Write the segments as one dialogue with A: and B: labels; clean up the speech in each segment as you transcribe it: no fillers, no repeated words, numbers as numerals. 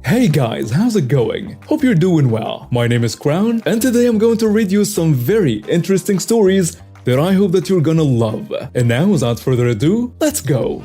A: Hey guys, how's it going? Hope you're doing well. My name is Crown, and today I'm going to read you some very interesting stories that I hope that you're gonna love. And now, without further ado, let's go!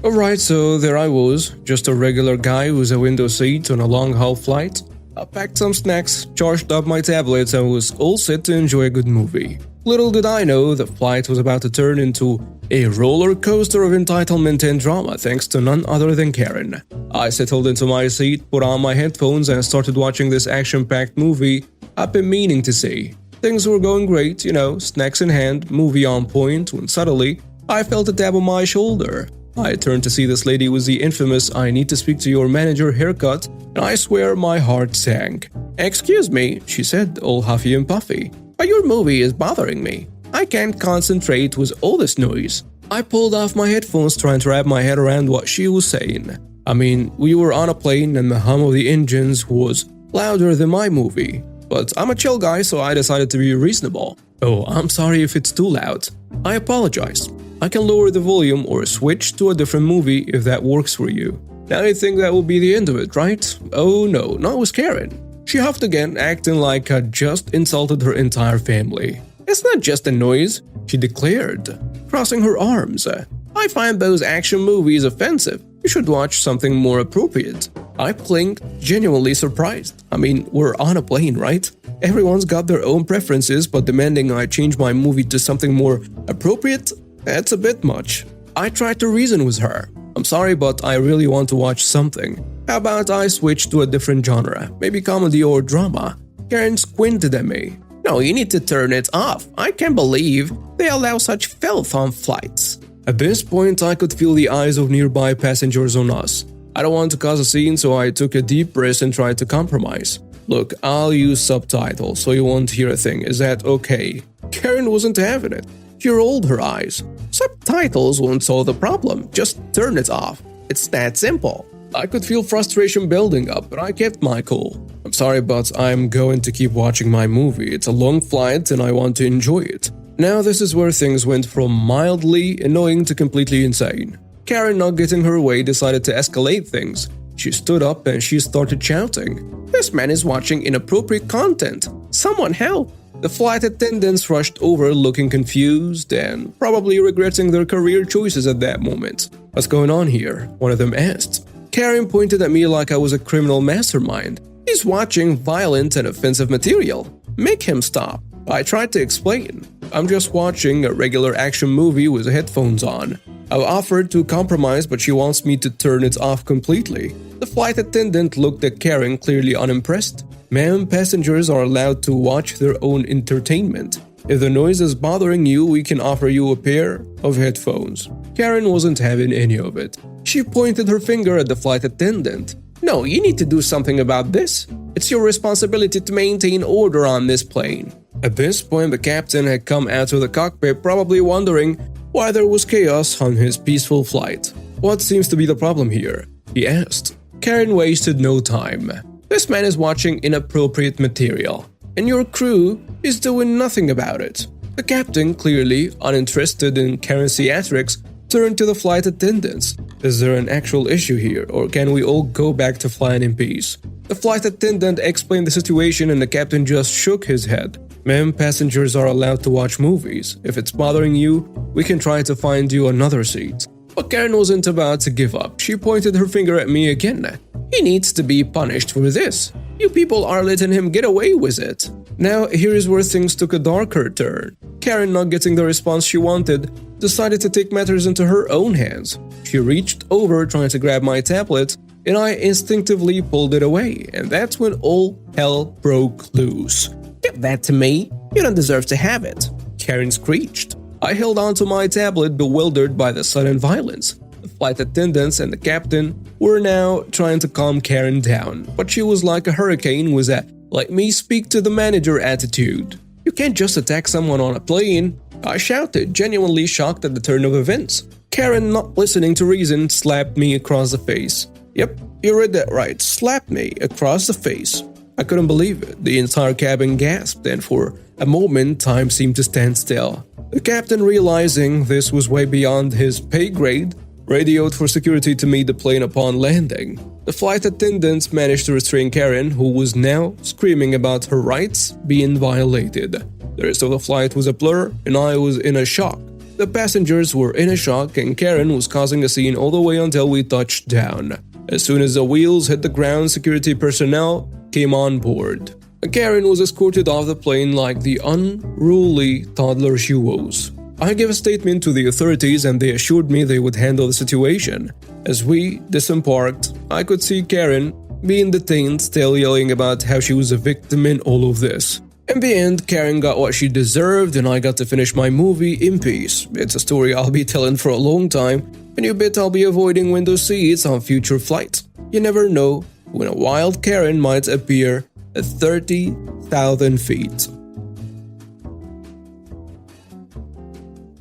B: Alright, so there I was, just a regular guy with a window seat on a long-haul flight. I packed some snacks, charged up my tablets, and was all set to enjoy a good movie. Little did I know the flight was about to turn into a roller coaster of entitlement and drama thanks to none other than Karen. I settled into my seat, put on my headphones, and started watching this action-packed movie I've been meaning to see. Things were going great, snacks in hand, movie on point, when suddenly I felt a tap on my shoulder. I turned to see this lady with the infamous "I need to speak to your manager" haircut, and I swear my heart sank. "Excuse me," she said, all huffy and puffy, "but your movie is bothering me. I can't concentrate with all this noise." I pulled off my headphones trying to wrap my head around what she was saying. I mean, we were on a plane and the hum of the engines was louder than my movie. But I'm a chill guy, so I decided to be reasonable. "Oh, I'm sorry if it's too loud. I apologize. I can lower the volume or switch to a different movie if that works for you." Now you think that will be the end of it, right? Oh no, not with Karen. She huffed again, acting like I just insulted her entire family. "It's not just a noise," she declared, crossing her arms. "I find those action movies offensive. You should watch something more appropriate." I blinked, genuinely surprised. I mean, we're on a plane, right? Everyone's got their own preferences, but demanding I change my movie to something more appropriate? That's a bit much. I tried to reason with her. "I'm sorry, but I really want to watch something. How about I switch to a different genre, maybe comedy or drama?" Karen squinted at me. "No, you need to turn it off. I can't believe they allow such filth on flights." At this point, I could feel the eyes of nearby passengers on us. I don't want to cause a scene, so I took a deep breath and tried to compromise. "Look, I'll use subtitles so you won't hear a thing. Is that okay?" Karen wasn't having it. She rolled her eyes. "Subtitles won't solve the problem. Just turn it off. It's that simple." I could feel frustration building up, but I kept my cool. "I'm sorry, but I'm going to keep watching my movie. It's a long flight and I want to enjoy it." Now this is where things went from mildly annoying to completely insane. Karen, not getting her way, decided to escalate things. She stood up and she started shouting, "This man is watching inappropriate content. Someone help!" The flight attendants rushed over looking confused and probably regretting their career choices at that moment. "What's going on here?" one of them asked. Karen pointed at me like I was a criminal mastermind. "He's watching violent and offensive material. Make him stop." I tried to explain. "I'm just watching a regular action movie with headphones on." I offered to compromise, but she wants me to turn it off completely. The flight attendant looked at Karen, clearly unimpressed. "Ma'am, passengers are allowed to watch their own entertainment. If the noise is bothering you, we can offer you a pair of headphones." Karen wasn't having any of it. She pointed her finger at the flight attendant. "No, you need to do something about this. It's your responsibility to maintain order on this plane." At this point, the captain had come out of the cockpit, probably wondering why there was chaos on his peaceful flight. "What seems to be the problem here?" he asked. Karen wasted no time. "This man is watching inappropriate material, and your crew is doing nothing about it." The captain, clearly uninterested in Karen's theatrics, turned to the flight attendants. "Is there an actual issue here, or can we all go back to flying in peace?" The flight attendant explained the situation and the captain just shook his head. "Ma'am, passengers are allowed to watch movies. If it's bothering you, we can try to find you another seat." But Karen wasn't about to give up. She pointed her finger at me again. "He needs to be punished for this. You people are letting him get away with it." Now here is where things took a darker turn. Karen, not getting the response she wanted, decided to take matters into her own hands. She reached over trying to grab my tablet, and I instinctively pulled it away, and that's when all hell broke loose. "Give that to me. You don't deserve to have it," Karen screeched. I held onto my tablet, bewildered by the sudden violence. The flight attendants and the captain were now trying to calm Karen down, but she was like a hurricane with a "let me speak to the manager" attitude. "You can't just attack someone on a plane," I shouted, genuinely shocked at the turn of events. Karen, not listening to reason, slapped me across the face. Yep, you read that right, slapped me across the face. I couldn't believe it. The entire cabin gasped, and for a moment time seemed to stand still. The captain, realizing this was way beyond his pay grade, radioed for security to meet the plane upon landing. The flight attendants managed to restrain Karen, who was now screaming about her rights being violated. The rest of the flight was a blur, and I was in a shock. The passengers were in a shock, and Karen was causing a scene all the way until we touched down. As soon as the wheels hit the ground, security personnel came on board. Karen was escorted off the plane like the unruly toddler she was. I gave a statement to the authorities and they assured me they would handle the situation. As we disembarked, I could see Karen being detained, still yelling about how she was a victim in all of this. In the end, Karen got what she deserved and I got to finish my movie in peace. It's a story I'll be telling for a long time, and you bet I'll be avoiding window seats on future flights. You never know when a wild Karen might appear at 30,000 feet.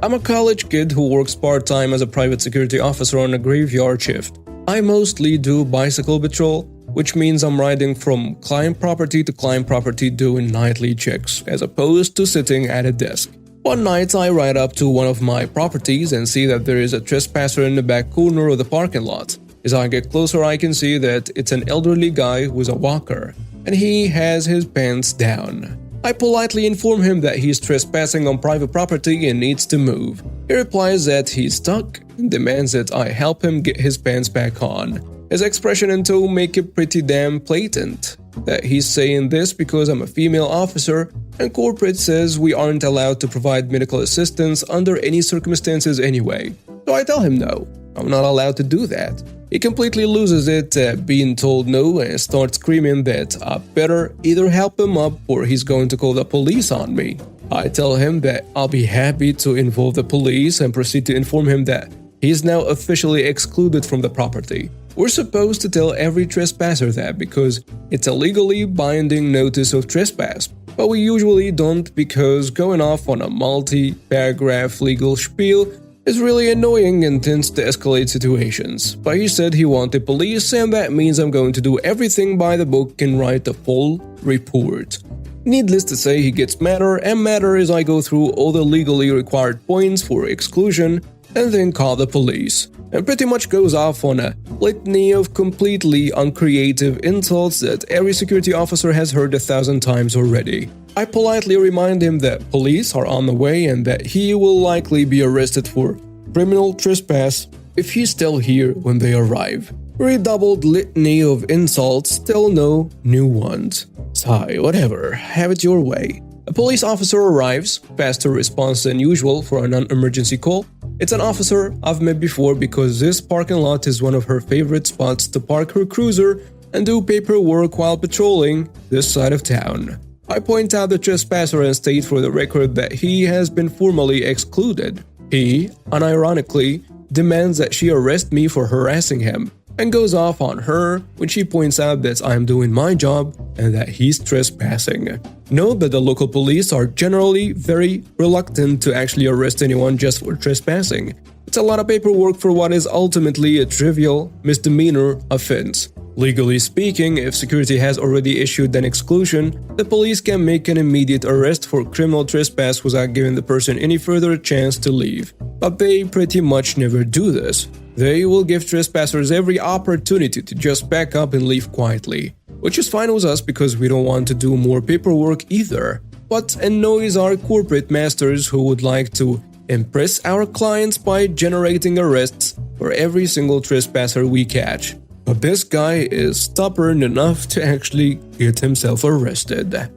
B: I'm a college kid who works part-time as a private security officer on a graveyard shift. I mostly do bicycle patrol, which means I'm riding from client property to client property doing nightly checks, as opposed to sitting at a desk. One night I ride up to one of my properties and see that there is a trespasser in the back corner of the parking lot. As I get closer I can see that it's an elderly guy with a walker, and he has his pants down. I politely inform him that he's trespassing on private property and needs to move. He replies that he's stuck and demands that I help him get his pants back on. His expression and tone make it pretty damn blatant that he's saying this because I'm a female officer and corporate says we aren't allowed to provide medical assistance under any circumstances anyway. So I tell him no, I'm not allowed to do that. He completely loses it at being told no and starts screaming that I better either help him up or he's going to call the police on me. I tell him that I'll be happy to involve the police and proceed to inform him that he is now officially excluded from the property. We're supposed to tell every trespasser that because it's a legally binding notice of trespass, but we usually don't because going off on a multi-paragraph legal spiel is really annoying and tends to escalate situations. But he said he wanted police and that means I'm going to do everything by the book and write a full report. Needless to say, he gets madder and madder as I go through all the legally required points for exclusion and then call the police, and pretty much goes off on a litany of completely uncreative insults that every security officer has heard 1,000 times already. I politely remind him that police are on the way and that he will likely be arrested for criminal trespass if he's still here when they arrive. Redoubled litany of insults, still no new ones. Sigh, whatever, have it your way. A police officer arrives, faster response than usual for a non-emergency call. It's an officer I've met before because this parking lot is one of her favorite spots to park her cruiser and do paperwork while patrolling this side of town. I point out the trespasser and state for the record that he has been formally excluded. He, unironically, demands that she arrest me for harassing him and goes off on her when she points out that I'm doing my job and that he's trespassing. Note that the local police are generally very reluctant to actually arrest anyone just for trespassing. It's a lot of paperwork for what is ultimately a trivial misdemeanor offense. Legally speaking, if security has already issued an exclusion, the police can make an immediate arrest for criminal trespass without giving the person any further chance to leave. But they pretty much never do this. They will give trespassers every opportunity to just back up and leave quietly, which is fine with us because we don't want to do more paperwork either, but annoys our corporate masters who would like to impress our clients by generating arrests for every single trespasser we catch. But this guy is stubborn enough to actually get himself arrested.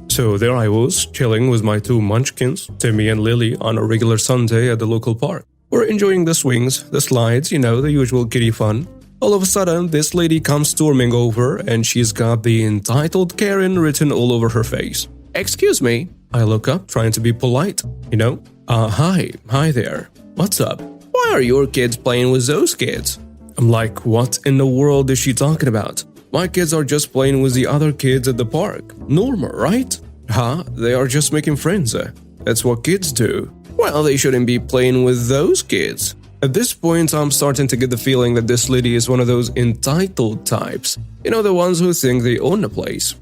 B: So there I was, chilling with my two munchkins, Timmy and Lily, on a regular Sunday at the local park. We're enjoying the swings, the slides, the usual kiddie fun. All of a sudden, this lady comes storming over and she's got the entitled Karen written all over her face. Excuse me. I look up, trying to be polite. Hi there. What's up? Why are your kids playing with those kids? I'm like, what in the world is she talking about? My kids are just playing with the other kids at the park. Normal, right? They are just making friends. That's what kids do. Well, they shouldn't be playing with those kids. At this point, I'm starting to get the feeling that this lady is one of those entitled types. The ones who think they own the place.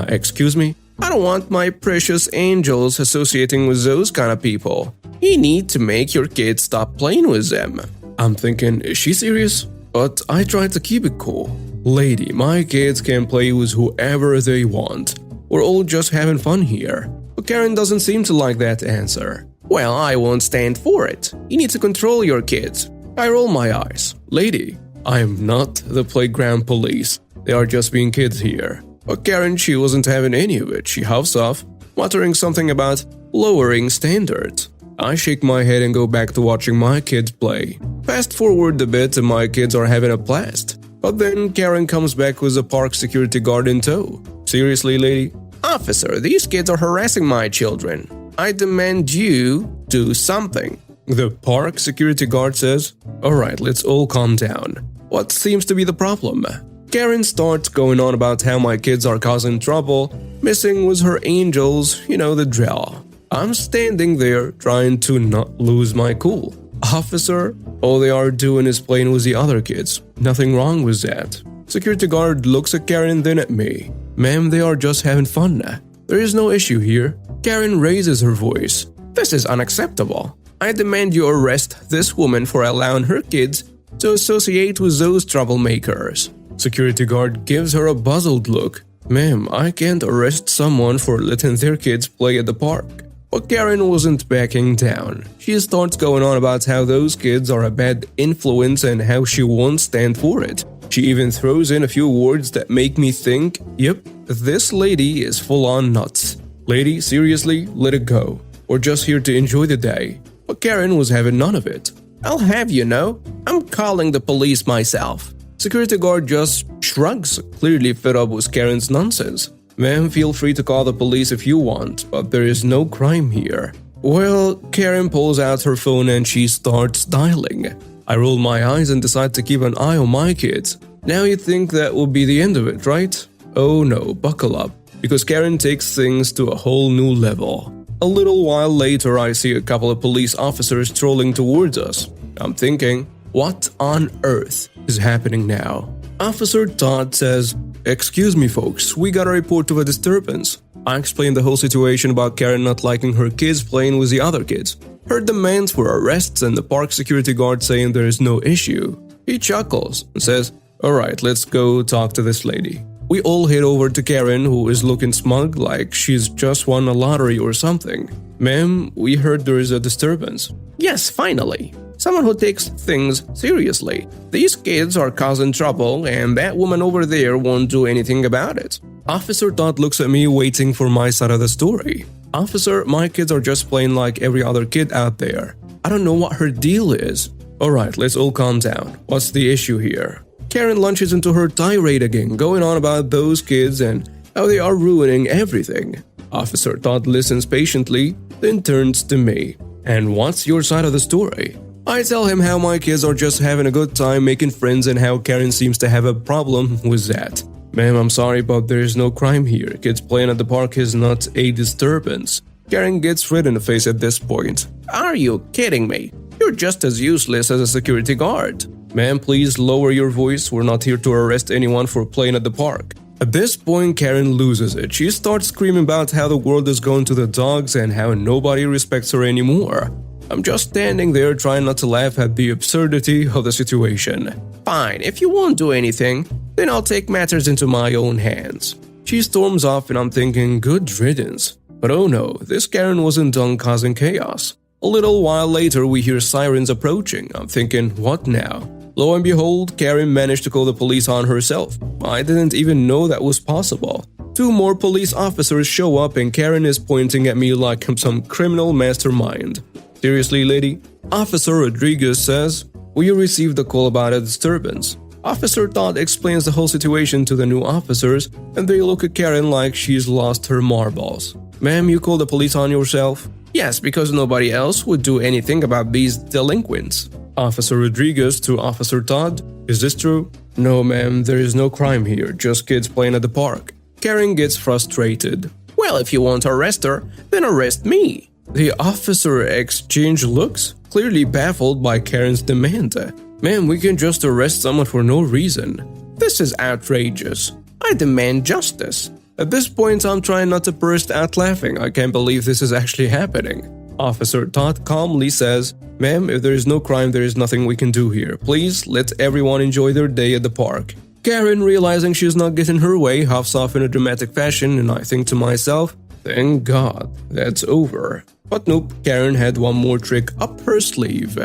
B: Excuse me? I don't want my precious angels associating with those kind of people. You need to make your kids stop playing with them. I'm thinking, is she serious? But I tried to keep it cool. Lady, my kids can play with whoever they want. We're all just having fun here. But Karen doesn't seem to like that answer. Well, I won't stand for it. You need to control your kids. I roll my eyes. Lady, I am not the playground police. They are just being kids here. But Karen, she wasn't having any of it. She huffs off, muttering something about lowering standards. I shake my head and go back to watching my kids play. Fast forward a bit and my kids are having a blast. But then Karen comes back with a park security guard in tow. Seriously, lady? Officer, these kids are harassing my children. I demand you do something. The park security guard says, "Alright, let's all calm down. What seems to be the problem?" Karen starts going on about how my kids are causing trouble, messing with her angels, you know the drill. I'm standing there trying to not lose my cool. Officer, all they are doing is playing with the other kids. Nothing wrong with that. Security guard looks at Karen, then at me. Ma'am, they are just having fun. There is no issue here. Karen raises her voice. This is unacceptable. I demand you arrest this woman for allowing her kids to associate with those troublemakers. Security guard gives her a puzzled look. Ma'am, I can't arrest someone for letting their kids play at the park. But Karen wasn't backing down. She starts going on about how those kids are a bad influence and how she won't stand for it. She even throws in a few words that make me think, yep, this lady is full on nuts. Lady, seriously, let it go. We're just here to enjoy the day. But Karen was having none of it. I'll have you know, I'm calling the police myself. Security guard just shrugs, clearly fed up with Karen's nonsense. Ma'am, feel free to call the police if you want, but there is no crime here. Well, Karen pulls out her phone and she starts dialing. I roll my eyes and decide to keep an eye on my kids. Now you'd think that would be the end of it, right? Oh no, buckle up, because Karen takes things to a whole new level. A little while later, I see a couple of police officers strolling towards us. I'm thinking, what on earth is happening now? Officer Todd says, "Excuse me folks, we got a report of a disturbance." I explained the whole situation about Karen not liking her kids playing with the other kids. Her demands for arrests and the park security guard saying there is no issue. He chuckles and says, "Alright, let's go talk to this lady." We all head over to Karen, who is looking smug like she's just won a lottery or something. "Ma'am, we heard there is a disturbance." "Yes, finally. Someone who takes things seriously. These kids are causing trouble and that woman over there won't do anything about it." Officer Todd looks at me waiting for my side of the story. "Officer, my kids are just playing like every other kid out there. I don't know what her deal is." "Alright, let's all calm down. What's the issue here?" Karen launches into her tirade again, going on about those kids and how they are ruining everything. Officer Todd listens patiently, then turns to me. "And what's your side of the story?" I tell him how my kids are just having a good time making friends and how Karen seems to have a problem with that. "Ma'am, I'm sorry, but there is no crime here. Kids playing at the park is not a disturbance." Karen gets red in the face at this point. "Are you kidding me? You're just as useless as a security guard." "Ma'am, please lower your voice. We're not here to arrest anyone for playing at the park." At this point, Karen loses it. She starts screaming about how the world is going to the dogs and how nobody respects her anymore. I'm just standing there trying not to laugh at the absurdity of the situation. "Fine, if you won't do anything, then I'll take matters into my own hands." She storms off and I'm thinking, good riddance. But oh no, this Karen wasn't done causing chaos. A little while later, we hear sirens approaching. I'm thinking, what now? Lo and behold, Karen managed to call the police on herself. I didn't even know that was possible. 2 more police officers show up and Karen is pointing at me like I'm some criminal mastermind. "Seriously, lady?" Officer Rodriguez says, "We received a call about a disturbance." Officer Todd explains the whole situation to the new officers, and they look at Karen like she's lost her marbles. "Ma'am, you called the police on yourself?" "Yes, because nobody else would do anything about these delinquents." Officer Rodriguez to Officer Todd, "Is this true?" "No, ma'am, there is no crime here, just kids playing at the park." Karen gets frustrated. "Well, if you won't arrest her, then arrest me." The officer exchange looks, clearly baffled by Karen's demand. "Ma'am, we can just arrest someone for no reason." "This is outrageous. I demand justice." At this point, I'm trying not to burst out laughing. I can't believe this is actually happening. Officer Todd calmly says, "Ma'am, if there is no crime, there is nothing we can do here. Please let everyone enjoy their day at the park." Karen, realizing she's not getting her way, huffs off in a dramatic fashion, and I think to myself, thank God, that's over. But nope, Karen had one more trick up her sleeve.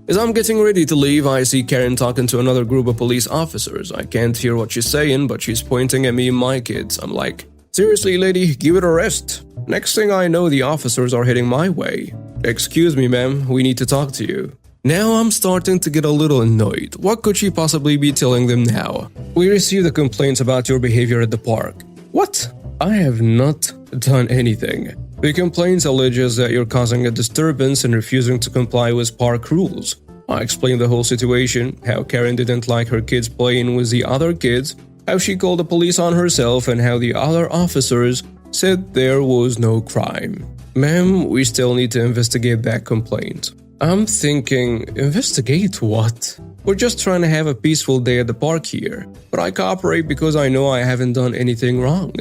B: As I'm getting ready to leave, I see Karen talking to another group of police officers. I can't hear what she's saying, but she's pointing at me and my kids. I'm like, seriously, lady, give it a rest. Next thing I know, the officers are heading my way. Excuse me, ma'am, we need to talk to you. Now I'm starting to get a little annoyed. What could she possibly be telling them now? We received a complaint about your behavior at the park. What? I have not done anything. The complaint alleges that you're causing a disturbance and refusing to comply with park rules. I explained the whole situation, how Karen didn't like her kids playing with the other kids, how she called the police on herself, and how the other officers said there was no crime. Ma'am, we still need to investigate that complaint. I'm thinking, investigate what? We're just trying to have a peaceful day at the park here, but I cooperate because I know I haven't done anything wrong.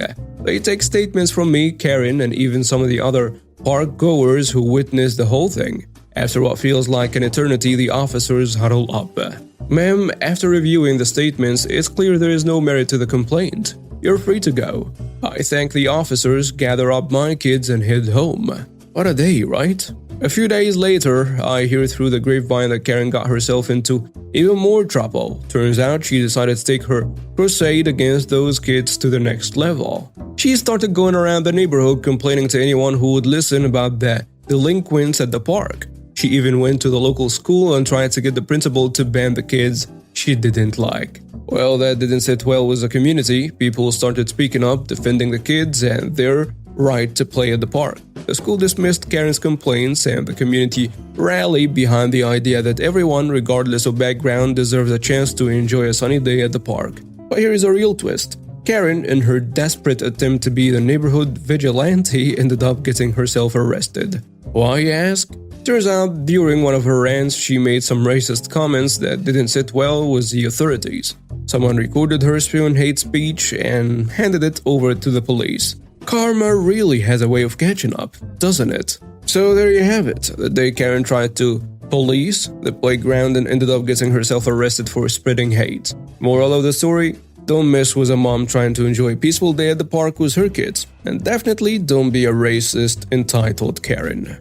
B: They take statements from me, Karen, and even some of the other park goers who witnessed the whole thing. After what feels like an eternity, the officers huddle up. Ma'am, after reviewing the statements, it's clear there is no merit to the complaint. You're free to go. I thank the officers, gather up my kids, and head home. What a day, right? A few days later, I hear through the grapevine that Karen got herself into even more trouble. Turns out she decided to take her crusade against those kids to the next level. She started going around the neighborhood complaining to anyone who would listen about the delinquents at the park. She even went to the local school and tried to get the principal to ban the kids she didn't like. Well, that didn't sit well with the community. People started speaking up, defending the kids and their right to play at the park. The school dismissed Karen's complaints, and the community rallied behind the idea that everyone, regardless of background, deserves a chance to enjoy a sunny day at the park. But here is a real twist. Karen, in her desperate attempt to be the neighborhood vigilante, ended up getting herself arrested. Why, you ask? Turns out, during one of her rants, she made some racist comments that didn't sit well with the authorities. Someone recorded her spewing hate speech and handed it over to the police. Karma really has a way of catching up, doesn't it? So there you have it. The day Karen tried to police the playground and ended up getting herself arrested for spreading hate. Moral of the story, don't mess with a mom trying to enjoy a peaceful day at the park with her kids. And definitely don't be a racist, entitled Karen.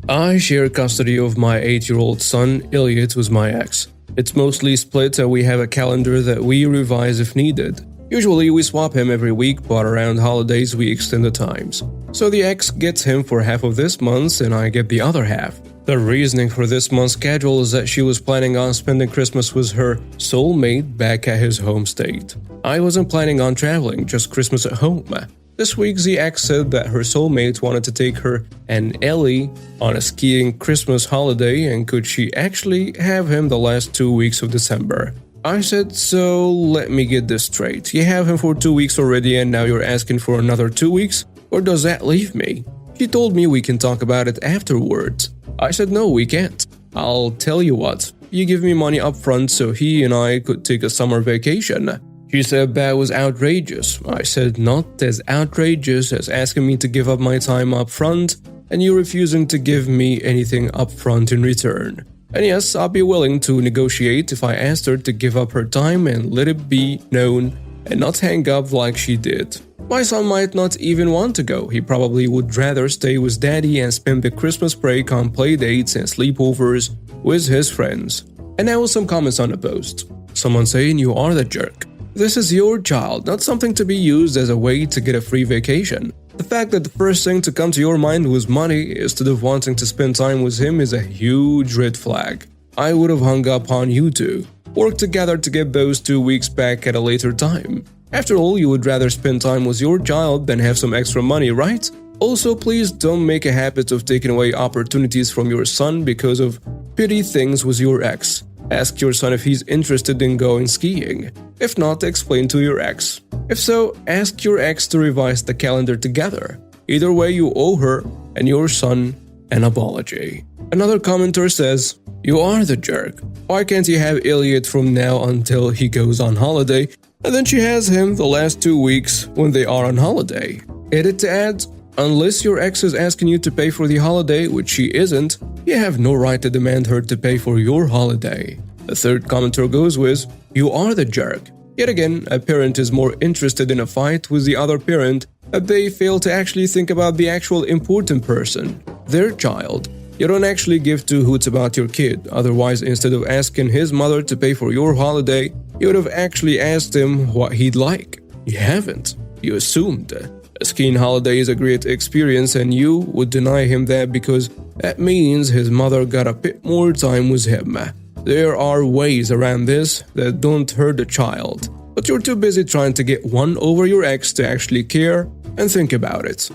B: I share custody of my 8-year-old son, Elliot, with my ex. It's mostly split and we have a calendar that we revise if needed. Usually we swap him every week, but around holidays we extend the times. So the ex gets him for half of this month and I get the other half. The reasoning for this month's schedule is that she was planning on spending Christmas with her soulmate back at his home state. I wasn't planning on traveling, just Christmas at home. This week, the ex said that her soulmate wanted to take her and Ellie on a skiing Christmas holiday, and could she actually have him the last 2 weeks of December. I said, so let me get this straight. You have him for 2 weeks already and now you're asking for another 2 weeks? Or does that leave me? She told me we can talk about it afterwards. I said no, we can't. I'll tell you what, you give me money up front so he and I could take a summer vacation. She said that was outrageous. I said not as outrageous as asking me to give up my time up front and you refusing to give me anything up front in return. And yes, I'll be willing to negotiate if I asked her to give up her time and let it be known and not hang up like she did. My son might not even want to go. He probably would rather stay with daddy and spend the Christmas break on play dates and sleepovers with his friends. And now some comments on the post. Someone saying you are the jerk. This is your child, not something to be used as a way to get a free vacation. The fact that the first thing to come to your mind was money instead of wanting to spend time with him is a huge red flag. I would have hung up on you two. Work together to get those 2 weeks back at a later time. After all, you would rather spend time with your child than have some extra money, right? Also, please don't make a habit of taking away opportunities from your son because of petty things with your ex. Ask your son if he's interested in going skiing. If not, explain to your ex. If so, ask your ex to revise the calendar together. Either way, you owe her and your son an apology. Another commenter says, you are the jerk. Why can't you have Elliot from now until he goes on holiday And then she has him the last 2 weeks when they are on holiday. Edit to add, unless your ex is asking you to pay for the holiday, which she isn't, you have no right to demand her to pay for your holiday. The third commenter goes with, you are the jerk. Yet again, a parent is more interested in a fight with the other parent that they fail to actually think about the actual important person, their child. You don't actually give two hoots about your kid, otherwise instead of asking his mother to pay for your holiday, you would have actually asked him what he'd like. You haven't. You assumed. A skiing holiday is a great experience and you would deny him that because that means his mother got a bit more time with him. There are ways around this that don't hurt the child, but you're too busy trying to get one over your ex to actually care and think about it.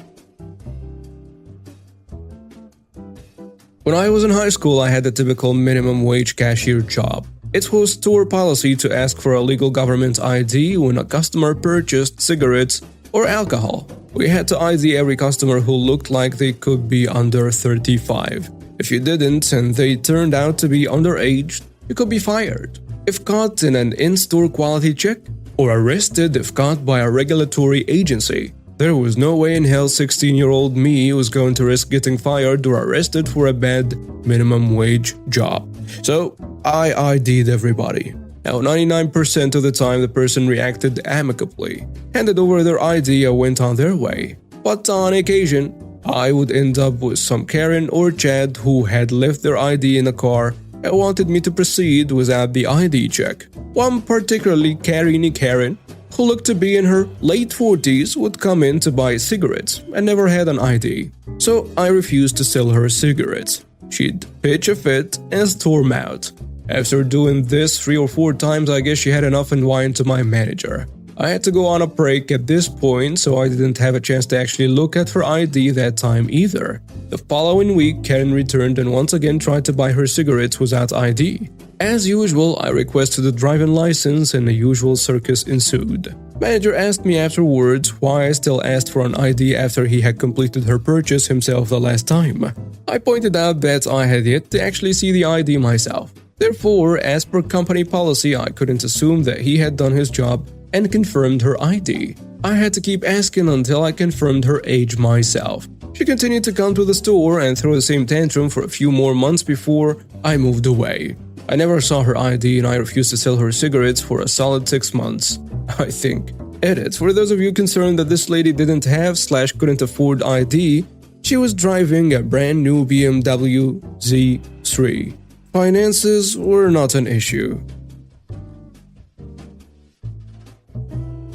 B: When I was in high school, I had the typical minimum wage cashier job. It was store policy to ask for a legal government ID when a customer purchased cigarettes or alcohol. We had to ID every customer who looked like they could be under 35. If you didn't and they turned out to be underage, you could be fired. If caught in an in-store quality check, or arrested if caught by a regulatory agency. There was no way in hell 16-year-old me was going to risk getting fired or arrested for a bad minimum wage job. So, I ID'd everybody. Now, 99% of the time the person reacted amicably, handed over their ID and went on their way. But on occasion, I would end up with some Karen or Chad who had left their ID in the car and wanted me to proceed without the ID check. One particularly Karen, who looked to be in her late 40s, would come in to buy cigarettes and never had an ID. So I refused to sell her cigarettes. She'd pitch a fit and storm out. After doing this 3 or 4 times, I guess she had enough and whined to my manager. I had to go on a break at this point, so I didn't have a chance to actually look at her ID that time either. The following week, Karen returned and once again tried to buy her cigarettes without ID. As usual, I requested a driving license and the usual circus ensued. Manager asked me afterwards why I still asked for an ID after he had completed her purchase himself the last time. I pointed out that I had yet to actually see the ID myself. Therefore, as per company policy, I couldn't assume that he had done his job and confirmed her ID. I had to keep asking until I confirmed her age myself. She continued to come to the store and throw the same tantrum for a few more months before I moved away. I never saw her ID and I refused to sell her cigarettes for a solid 6 months, I think. Edit, for those of you concerned that this lady didn't have / couldn't afford ID, she was driving a brand new BMW Z3. Finances were not an issue.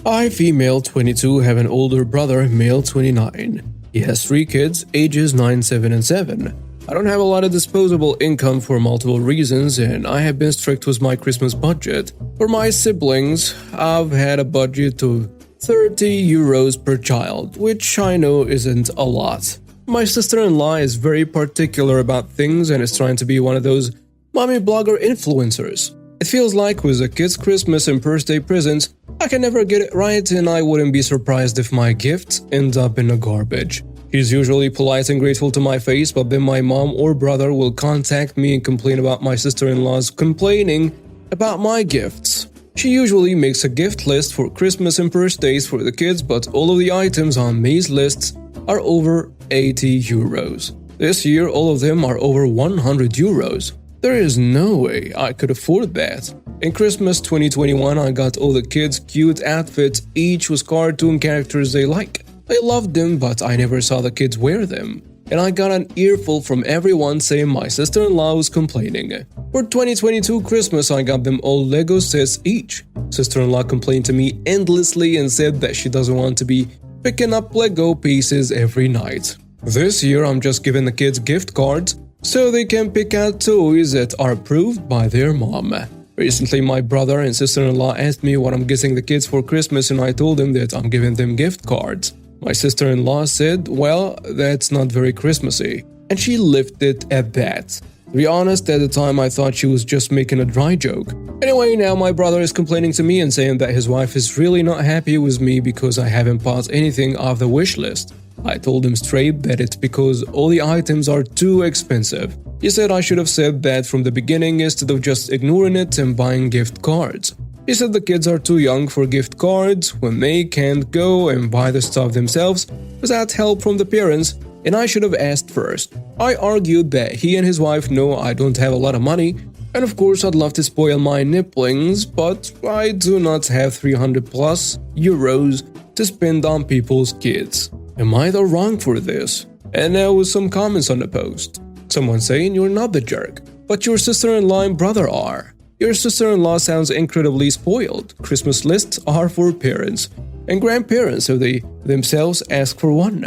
B: I, female 22, have an older brother, male 29. He has 3 kids, ages 9, 7, and 7. I don't have a lot of disposable income for multiple reasons, and I have been strict with my Christmas budget. For my siblings, I've had a budget of €30 per child, which I know isn't a lot. My sister-in-law is very particular about things and is trying to be one of those mommy blogger influencers. It feels like with the kids' Christmas and birthday presents, I can never get it right and I wouldn't be surprised if my gifts end up in the garbage. She's usually polite and grateful to my face, but then my mom or brother will contact me and complain about my sister-in-law's complaining about my gifts. She usually makes a gift list for Christmas and birthdays for the kids, but all of the items on these lists are over €80. This year, all of them are over €100. There is no way I could afford that. In Christmas 2021, I got all the kids cute outfits, each with cartoon characters they like. They loved them, but I never saw the kids wear them. And I got an earful from everyone saying my sister-in-law was complaining. For 2022 Christmas, I got them all Lego sets each. Sister-in-law complained to me endlessly and said that she doesn't want to be picking up Lego pieces every night. This year, I'm just giving the kids gift cards so they can pick out toys that are approved by their mom. Recently, my brother and sister-in-law asked me what I'm getting the kids for Christmas and I told them that I'm giving them gift cards. My sister-in-law said, well, that's not very Christmassy, and she left it at that. To be honest, at the time I thought she was just making a dry joke. Anyway, now my brother is complaining to me and saying that his wife is really not happy with me because I haven't bought anything off the wish list. I told him straight that it's because all the items are too expensive. He said I should have said that from the beginning instead of just ignoring it and buying gift cards. He said the kids are too young for gift cards when they can't go and buy the stuff themselves without help from the parents, and I should have asked first. I argued that he and his wife know I don't have a lot of money, and of course I'd love to spoil my nipplings, but I do not have 300 plus euros to spend on people's kids. Am I the wrong for this? And now with some comments on the post. Someone saying you're not the jerk, but your sister-in-law and brother are. Your sister-in-law sounds incredibly spoiled. Christmas lists are for parents and grandparents, so they themselves ask for one.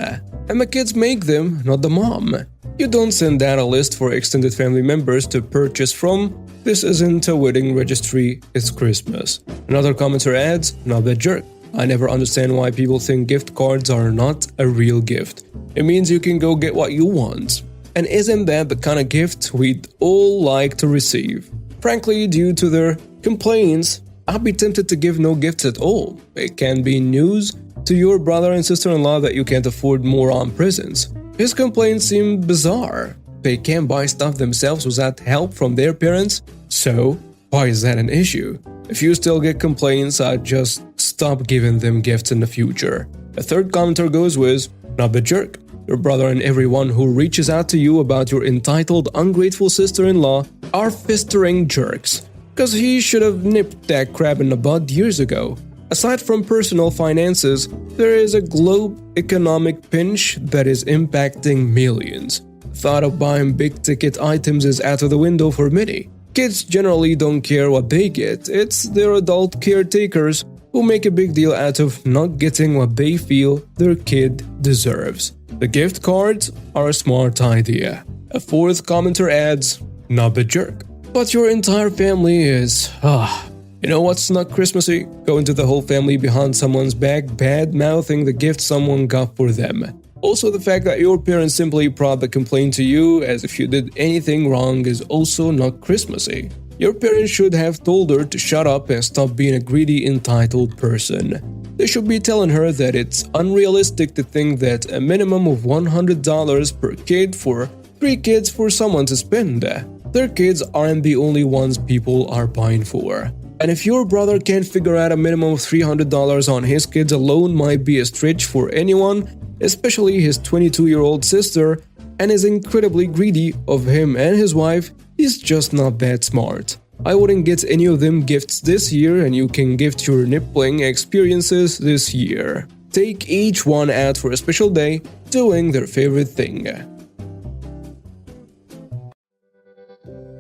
B: And the kids make them, not the mom. You don't send out a list for extended family members to purchase from. This isn't a wedding registry, it's Christmas. Another commenter adds, not the jerk. I never understand why people think gift cards are not a real gift. It means you can go get what you want. And isn't that the kind of gift we'd all like to receive? Frankly, due to their complaints, I'd be tempted to give no gifts at all. It can be news to your brother and sister-in-law that you can't afford more on presents. His complaints seem bizarre. They can't buy stuff themselves without help from their parents, so why is that an issue? If you still get complaints, I'd just stop giving them gifts in the future. A third commenter goes with, not the jerk. Your brother and everyone who reaches out to you about your entitled, ungrateful sister-in-law are fistering jerks. Cause he should have nipped that crab in the bud years ago. Aside from personal finances, there is a globe economic pinch that is impacting millions. The thought of buying big-ticket items is out of the window for many. Kids generally don't care what they get, it's their adult caretakers who make a big deal out of not getting what they feel their kid deserves. The gift cards are a smart idea. A fourth commenter adds, not the jerk. But your entire family is, You know what's not Christmassy? Going to the whole family behind someone's back, bad-mouthing the gift someone got for them. Also, the fact that your parents simply brought the complaint to you as if you did anything wrong is also not Christmassy. Your parents should have told her to shut up and stop being a greedy, entitled person. They should be telling her that it's unrealistic to think that a minimum of $100 per kid for 3 kids for someone to spend. Their kids aren't the only ones people are buying for. And if your brother can't figure out a minimum of $300 on his kids alone might be a stretch for anyone, especially his 22-year-old sister, and is incredibly greedy of him and his wife, he's just not that smart. I wouldn't get any of them gifts this year, and you can gift your nippling experiences this year. Take each one out for a special day, doing their favorite thing.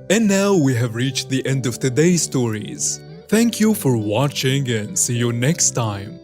A: And now we have reached the end of today's stories. Thank you for watching and see you next time.